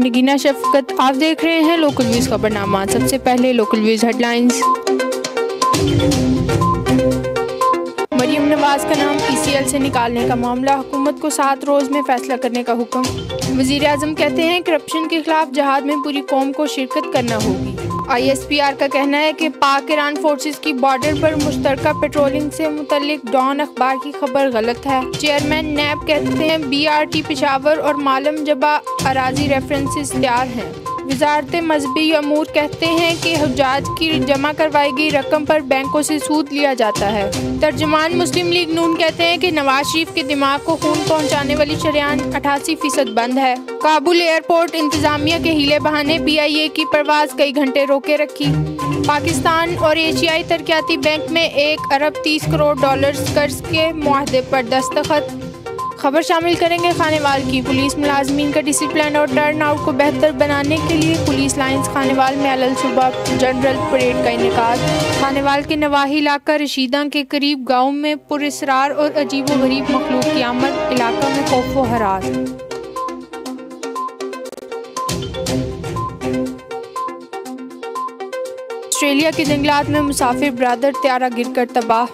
नगीना शफकत। आप देख रहे हैं लोकल व्यूज़ खबरनामा। सबसे पहले local views headlines. Maryam Nawaz का नाम ECL से निकालने का मामला, हुकूमत को 7 रोज़ में फैसला करने का हुक्म। वज़ीर आज़म कहते हैं करप्शन के खिलाफ जहाद में पूरी कौम को शिरकत करना होगी। ISPR का कहना है कि पाक ईरान फोर्सेस की बॉर्डर पर मुश्तरका पेट्रोलिंग से मुतल्लिक डॉन अखबार की खबर गलत है। चेयरमैन NAB कहते हैं BRT पेशावर और मालम जबा अराजी रेफरेंसेस तैयार हैं। वजारत मजहबी अमूर कहते हैं कि हुज्जाज की जमा करवाई गई रकम पर बैंकों से सूद लिया जाता है। तर्जुमान मुस्लिम लीग नून कहते हैं कि नवाज शरीफ के दिमाग को खून पहुंचाने वाली शरेआन 88% बंद है। काबुल एयरपोर्ट इंतजामिया के हीले बहाने PIA की परवाज कई घंटे रोके रखी। पाकिस्तान और एशियाई तरक्याती बैंक में $1 अरब 30 करोड़ कर्ज के मुआहदे पर दस्तखत। खबर शामिल करेंगे खानेवाल की। पुलिस मुलाजमीन का डिसिप्लिन और टर्न आउट को बेहतर बनाने के लिए पुलिस लाइंस खानेवाल में अलल सुबह जनरल परेड का इनेकाद। खानेवाल के नवाही इलाका रशीदा के करीब गाँव में पुरस्रार और अजीबो गरीब मखलूक की आमद, इलाका में खौफ व हरास। ऑस्ट्रेलिया के जंगलात में मुसाफिर बरादर त्यारा गिरकर तबाह।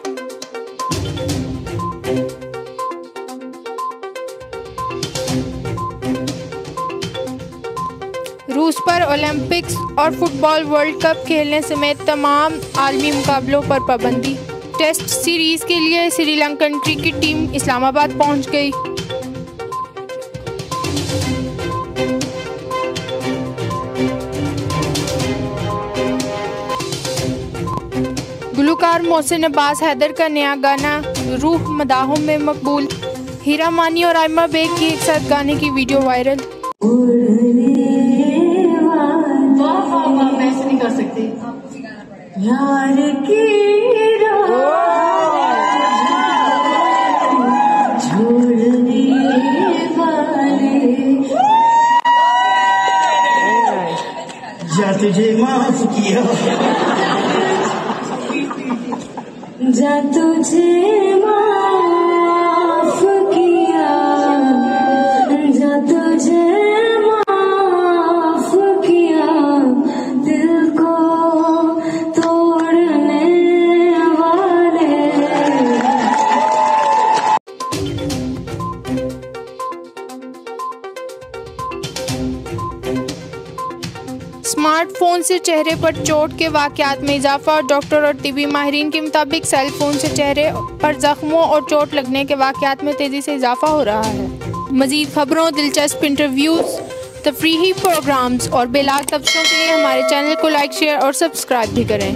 रूस पर ओलंपिक्स और फुटबॉल वर्ल्ड कप खेलने समेत तमाम आलमी मुकाबलों पर पाबंदी। टेस्ट सीरीज के लिए श्रीलंकन क्रिकेट टीम इस्लामाबाद पहुंच गई। गुलकार मोहसिन अब्बास हैदर का नया गाना रूह मदाहों में मकबूल। हीरा मानी और आयमा बेग की एक साथ गाने की वीडियो वायरल। ऐसे नहीं कर सकते यार की छोड़ने वाले जा तुझे माफ किया, जा तुझे माफ किया, जा तुझे स्मार्टफोन से चेहरे पर चोट के वाकयात में इजाफा। डॉक्टर और तिबी माहिरीन के मुताबिक सेल फोन से चेहरे पर जख्मों और चोट लगने के वाकयात में तेजी से इजाफा हो रहा है। मजीद खबरों, दिलचस्प इंटरव्यूज, तफरीही प्रोग्राम्स और बेलाग तबसरों के लिए हमारे चैनल को लाइक, शेयर और सब्सक्राइब भी करें।